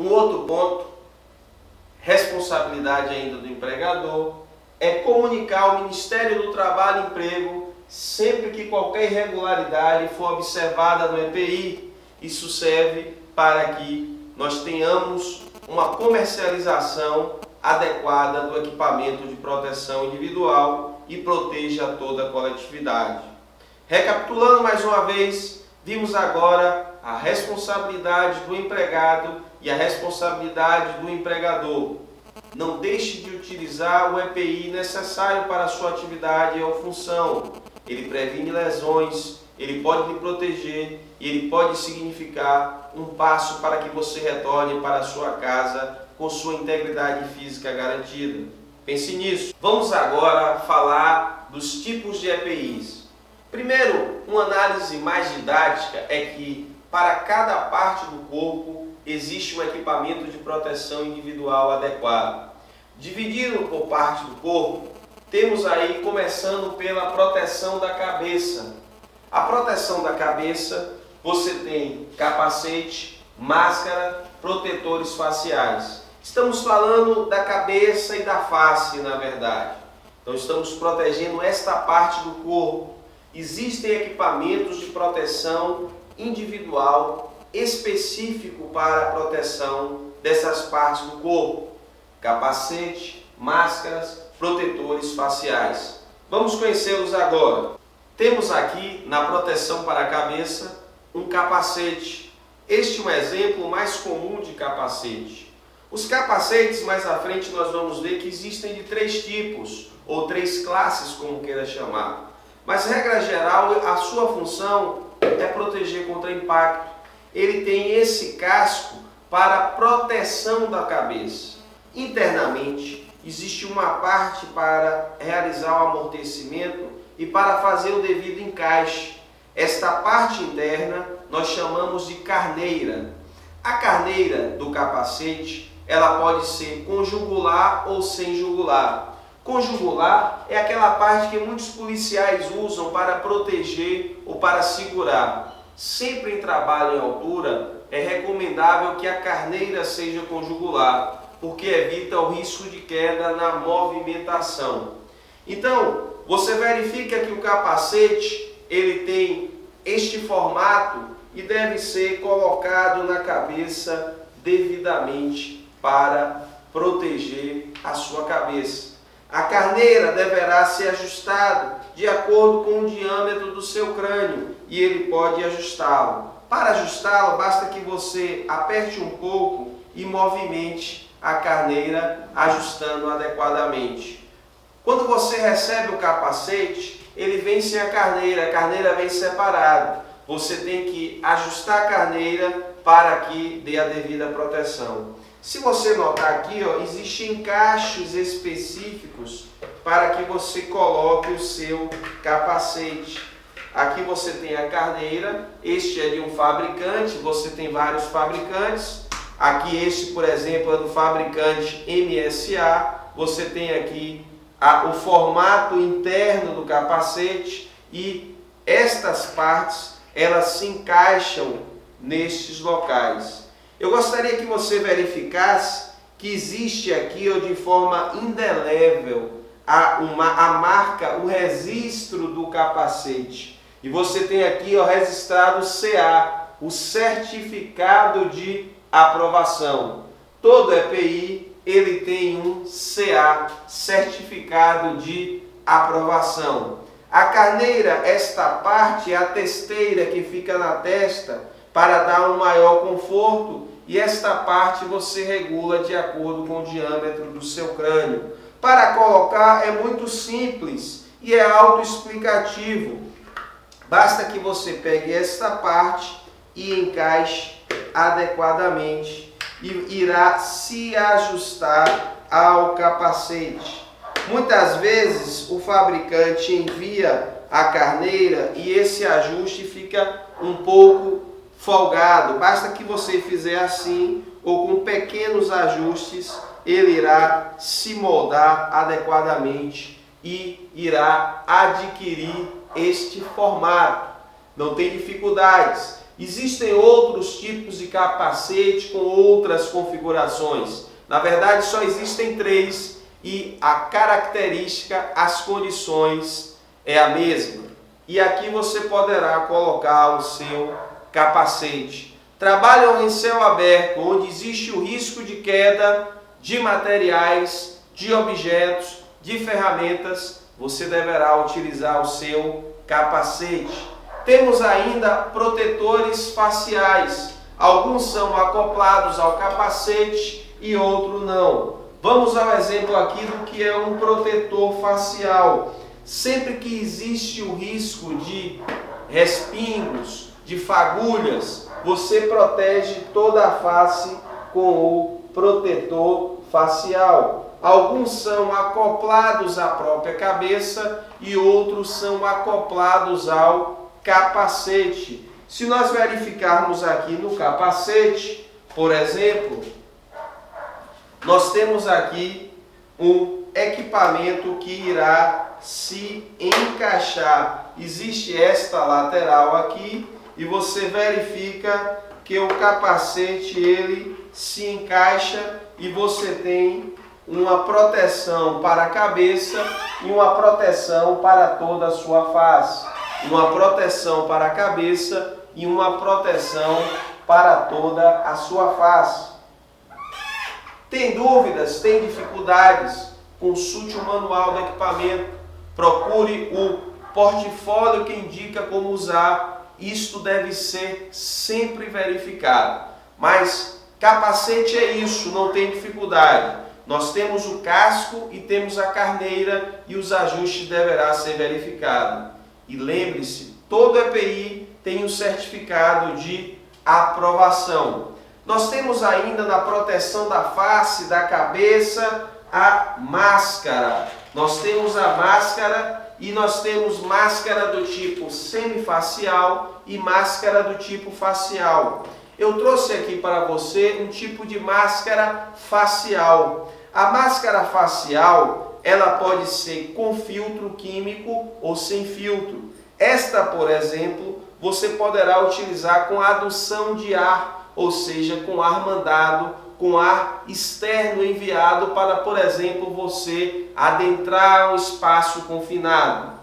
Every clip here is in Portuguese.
Um outro ponto, responsabilidade ainda do empregador, é comunicar ao Ministério do Trabalho e Emprego sempre que qualquer irregularidade for observada no EPI. Isso serve para que nós tenhamos uma comercialização adequada do equipamento de proteção individual e proteja toda a coletividade. Recapitulando mais uma vez, vimos agora a responsabilidade do empregado e a responsabilidade do empregador. Não deixe de utilizar o EPI necessário para a sua atividade ou função. Ele previne lesões, ele pode lhe proteger e ele pode significar um passo para que você retorne para a sua casa com sua integridade física garantida. Pense nisso. Vamos agora falar dos tipos de EPIs. Primeiro, uma análise mais didática é que para cada parte do corpo existe um equipamento de proteção individual adequado. Dividido por parte do corpo, temos aí começando pela proteção da cabeça. A proteção da cabeça, você tem capacete, máscara, protetores faciais. Estamos falando da cabeça e da face, na verdade. Então estamos protegendo esta parte do corpo. Existem equipamentos de proteção individual específico para a proteção dessas partes do corpo. Capacete, máscaras, protetores faciais. Vamos conhecê-los agora. Temos aqui na proteção para a cabeça um capacete. Este é um exemplo mais comum de capacete. Os capacetes, mais à frente nós vamos ver que existem de 3 tipos, ou 3 classes, como queira chamar. Mas, regra geral, a sua função é proteger contra impacto. Ele tem esse casco para proteção da cabeça. Internamente, existe uma parte para realizar o amortecimento e para fazer o devido encaixe. Esta parte interna nós chamamos de carneira. A carneira do capacete, ela pode ser com jugular ou sem jugular. Com jugular é aquela parte que muitos policiais usam para proteger ou para segurar. Sempre em trabalho em altura, é recomendável que a carneira seja com jugular, porque evita o risco de queda na movimentação. Então, você verifica que o capacete, ele tem este formato e deve ser colocado na cabeça devidamente para proteger a sua cabeça. A carneira deverá ser ajustada de acordo com o diâmetro do seu crânio e ele pode ajustá-lo. Para ajustá-lo, basta que você aperte um pouco e movimente a carneira, ajustando adequadamente. Quando você recebe o capacete, ele vem sem a carneira vem separada. Você tem que ajustar a carneira para que dê a devida proteção. Se você notar aqui, existem encaixes específicos para que você coloque o seu capacete. Aqui você tem a carneira, este é de um fabricante, você tem vários fabricantes. Aqui este, por exemplo, é do fabricante MSA. Você tem aqui o formato interno do capacete e estas partes, elas se encaixam nestes locais. Eu gostaria que você verificasse que existe aqui de forma indelével a marca, o registro do capacete. E você tem aqui registrado CA, o certificado de aprovação. Todo EPI ele tem um CA, certificado de aprovação. A carneira, esta parte é a testeira que fica na testa para dar um maior conforto e esta parte você regula de acordo com o diâmetro do seu crânio. Para colocar é muito simples e é autoexplicativo. Basta que você pegue esta parte e encaixe adequadamente e irá se ajustar ao capacete. Muitas vezes o fabricante envia a carneira e esse ajuste fica um pouco folgado. Basta que você fizer assim ou com pequenos ajustes, ele irá se moldar adequadamente e irá adquirir este formato. Não tem dificuldades. Existem outros tipos de capacete com outras configurações. Na verdade, só existem 3 e a característica, as condições é a mesma. E aqui você poderá colocar o seu capacete. Trabalham em céu aberto, onde existe o risco de queda de materiais, de objetos, de ferramentas, você deverá utilizar o seu capacete. Temos ainda protetores faciais. Alguns são acoplados ao capacete e outros não. Vamos ao exemplo aqui do que é um protetor facial. Sempre que existe o risco de respingos, de fagulhas, você protege toda a face com o protetor facial. Alguns são acoplados à própria cabeça e outros são acoplados ao capacete. Se nós verificarmos aqui no capacete, por exemplo, nós temos aqui um equipamento que irá se encaixar. Existe esta lateral aqui e você verifica que o capacete ele se encaixa e você tem uma proteção para a cabeça e uma proteção para toda a sua face. Uma proteção para a cabeça e uma proteção para toda a sua face. Tem dúvidas? Tem dificuldades? Consulte o manual do equipamento. Procure o portfólio que indica como usar. Isto deve ser sempre verificado. Mas capacete é isso, não tem dificuldade. Nós temos o casco e temos a carneira e os ajustes deverá ser verificados. E lembre-se, todo EPI tem um certificado de aprovação. Nós temos ainda na proteção da face, da cabeça, a máscara. Nós temos a máscara e nós temos máscara do tipo semifacial e máscara do tipo facial. Eu trouxe aqui para você um tipo de máscara facial. A máscara facial, ela pode ser com filtro químico ou sem filtro. Esta, por exemplo, você poderá utilizar com adução de ar, ou seja, com ar mandado, com ar externo enviado para, por exemplo, você adentrar um espaço confinado.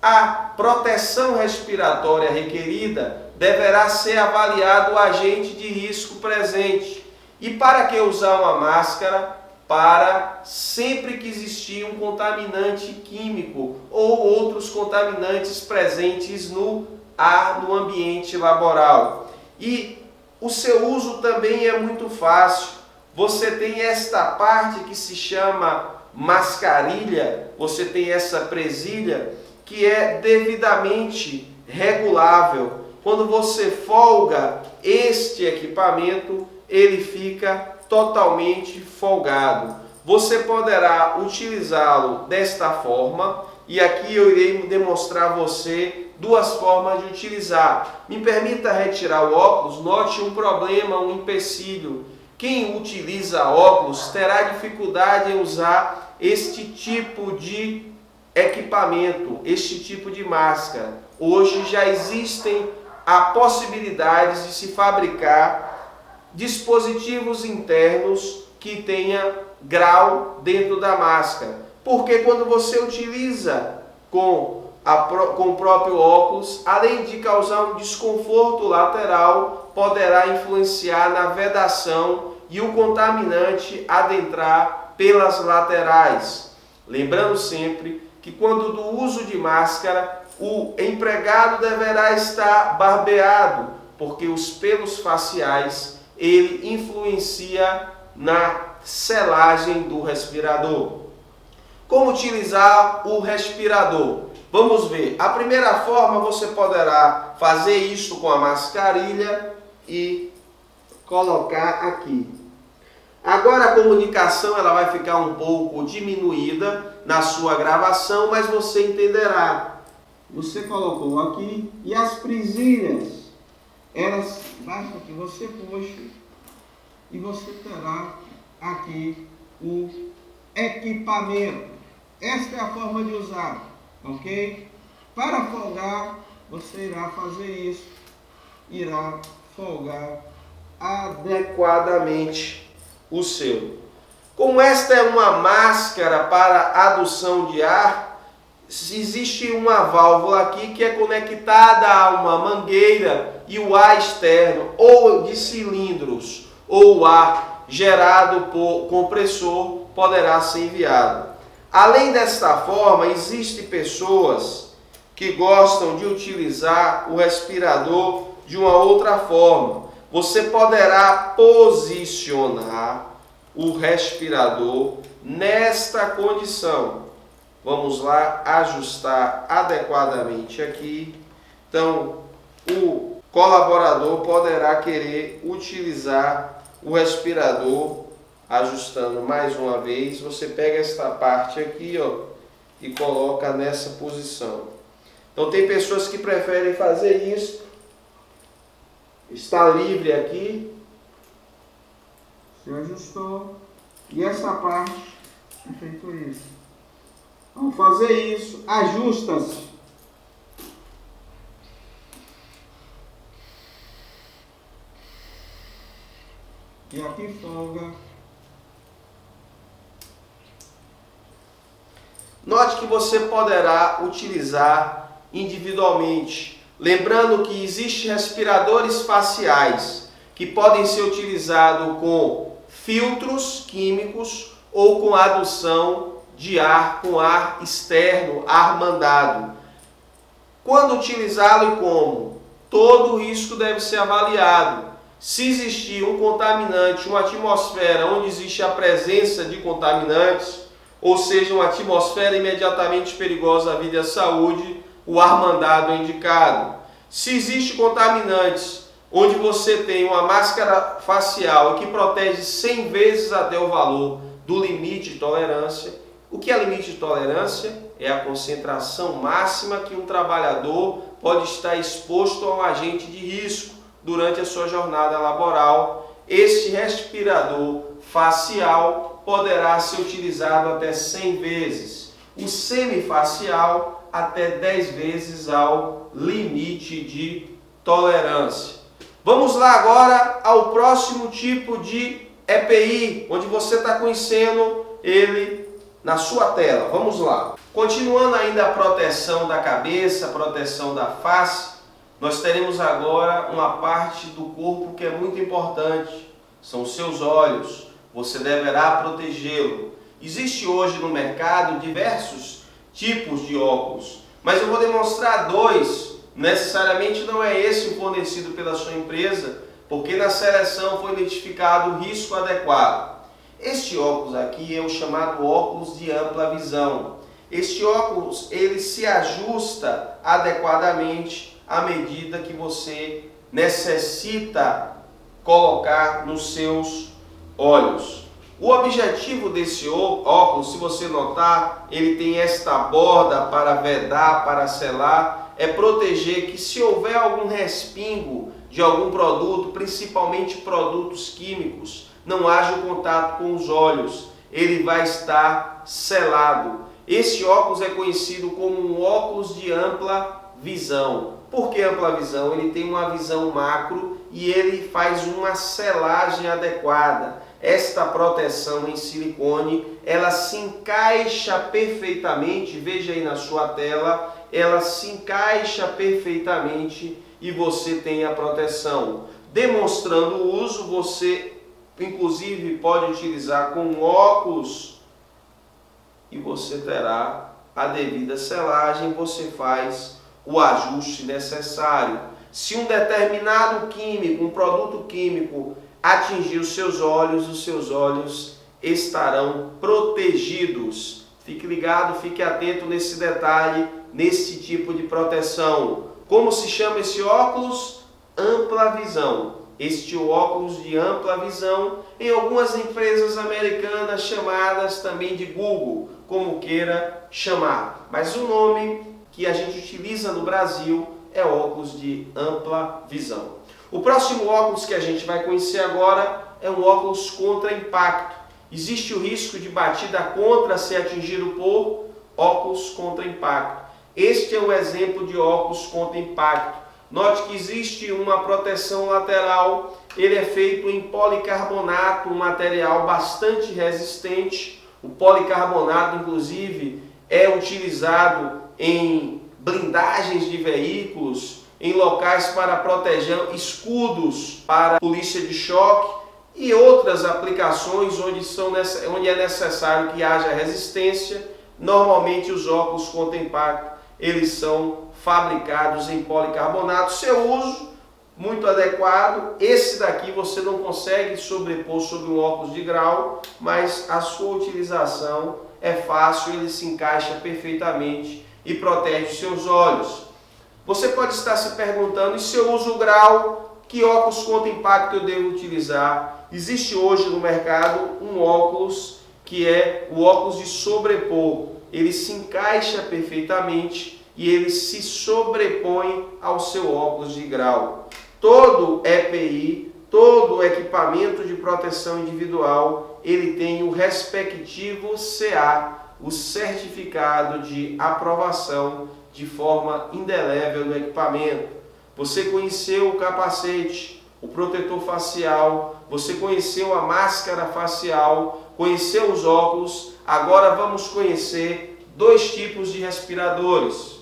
A proteção respiratória requerida deverá ser avaliado o agente de risco presente. E para que usar uma máscara? Para sempre que existir um contaminante químico ou outros contaminantes presentes no ar, no ambiente laboral. E o seu uso também é muito fácil. Você tem esta parte que se chama mascarilha, você tem essa presilha que é devidamente regulável. Quando você folga este equipamento, ele fica totalmente folgado. Você poderá utilizá-lo desta forma e aqui eu irei demonstrar a você 2 formas de utilizar. Me permita retirar o óculos. Note um problema, um empecilho. Quem utiliza óculos terá dificuldade em usar este tipo de equipamento, este tipo de máscara. Hoje já existem a possibilidade de se fabricar dispositivos internos que tenha grau dentro da máscara. Porque quando você utiliza com o próprio óculos, além de causar um desconforto lateral, poderá influenciar na vedação e o contaminante adentrar pelas laterais. Lembrando sempre que quando do uso de máscara, o empregado deverá estar barbeado, porque os pelos faciais ele influencia na selagem do respirador. Como utilizar o respirador? Vamos ver. A primeira forma, você poderá fazer isso com a mascarilha e colocar aqui. Agora a comunicação ela vai ficar um pouco diminuída na sua gravação, mas você entenderá. Você colocou aqui e as presilhas, elas basta que você puxe e você terá aqui o equipamento. Esta é a forma de usar, ok? Para folgar, você irá fazer isso irá folgar adequadamente o seu. Como esta é uma máscara para adução de ar, existe uma válvula aqui que é conectada a uma mangueira e o ar externo, ou de cilindros, ou o ar gerado por compressor, poderá ser enviado. Além desta forma, existem pessoas que gostam de utilizar o respirador de uma outra forma. Você poderá posicionar o respirador nesta condição. Vamos lá ajustar adequadamente aqui. Então, o colaborador poderá querer utilizar o respirador, ajustando mais uma vez. Você pega esta parte aqui, ó, e coloca nessa posição. Então, tem pessoas que preferem fazer isso. Está livre aqui. Se ajustou. E essa parte é feito isso. Vamos fazer isso. Ajusta-se. E aqui folga. Note que você poderá utilizar individualmente. Lembrando que existem respiradores faciais que podem ser utilizados com filtros químicos ou com adução de ar, com ar externo, ar mandado. Quando utilizá-lo e como? Todo o risco deve ser avaliado. Se existir um contaminante, uma atmosfera onde existe a presença de contaminantes, ou seja, uma atmosfera imediatamente perigosa à vida e à saúde, o ar mandado é indicado. Se existe contaminantes onde você tem uma máscara facial que protege 100 vezes até o valor do limite de tolerância. O que é limite de tolerância? É a concentração máxima que um trabalhador pode estar exposto a um agente de risco durante a sua jornada laboral. Este respirador facial poderá ser utilizado até 100 vezes. O semifacial até 10 vezes ao limite de tolerância. Vamos lá agora ao próximo tipo de EPI, onde você está conhecendo ele na sua tela. Vamos lá. Continuando ainda a proteção da cabeça, a proteção da face, nós teremos agora uma parte do corpo que é muito importante. São os seus olhos. Você deverá protegê-lo. Existe hoje no mercado diversos tipos de óculos, mas eu vou demonstrar dois. Necessariamente não é esse o fornecido pela sua empresa, porque na seleção foi identificado o risco adequado. Este óculos aqui é o chamado óculos de ampla visão. Este óculos ele se ajusta adequadamente à medida que você necessita colocar nos seus olhos. O objetivo desse óculos, se você notar, ele tem esta borda para vedar, para selar, é proteger que se houver algum respingo de algum produto, principalmente produtos químicos, não haja o contato com os olhos, ele vai estar selado. Esse óculos é conhecido como um óculos de ampla visão. Por que ampla visão? Ele tem uma visão macro e ele faz uma selagem adequada. Esta proteção em silicone, ela se encaixa perfeitamente, veja aí na sua tela, ela se encaixa perfeitamente e você tem a proteção. Demonstrando o uso, você inclusive pode utilizar com óculos e você terá a devida selagem, você faz o ajuste necessário. Se um determinado químico, um produto químico atingir os seus olhos estarão protegidos. Fique ligado, fique atento nesse detalhe, nesse tipo de proteção. Como se chama esse óculos? Ampla visão. Este óculos de ampla visão, em algumas empresas americanas chamadas também de Google, como queira chamar. Mas o nome que a gente utiliza no Brasil é óculos de ampla visão. O próximo óculos que a gente vai conhecer agora é um óculos contra impacto. Existe o risco de batida contra ser atingido por óculos contra impacto. Este é um exemplo de óculos contra impacto. Note que existe uma proteção lateral, ele é feito em policarbonato, um material bastante resistente. O policarbonato, inclusive, é utilizado em blindagens de veículos, em locais para proteger escudos para polícia de choque e outras aplicações onde é necessário que haja resistência. Normalmente os óculos contra impacto, eles são fabricados em policarbonato. Seu uso muito adequado. Esse daqui você não consegue sobrepor sobre um óculos de grau, mas a sua utilização é fácil, ele se encaixa perfeitamente e protege os seus olhos. Você pode estar se perguntando, e se eu uso o grau, que óculos contra impacto eu devo utilizar? Existe hoje no mercado um óculos que é o óculos de sobrepor. Ele se encaixa perfeitamente e ele se sobrepõe ao seu óculos de grau. Todo EPI, todo equipamento de proteção individual, ele tem o respectivo CA, o certificado de aprovação de forma indelével do equipamento. Você conheceu o capacete, o protetor facial, você conheceu a máscara facial, conheceu os óculos, agora vamos conhecer dois tipos de respiradores.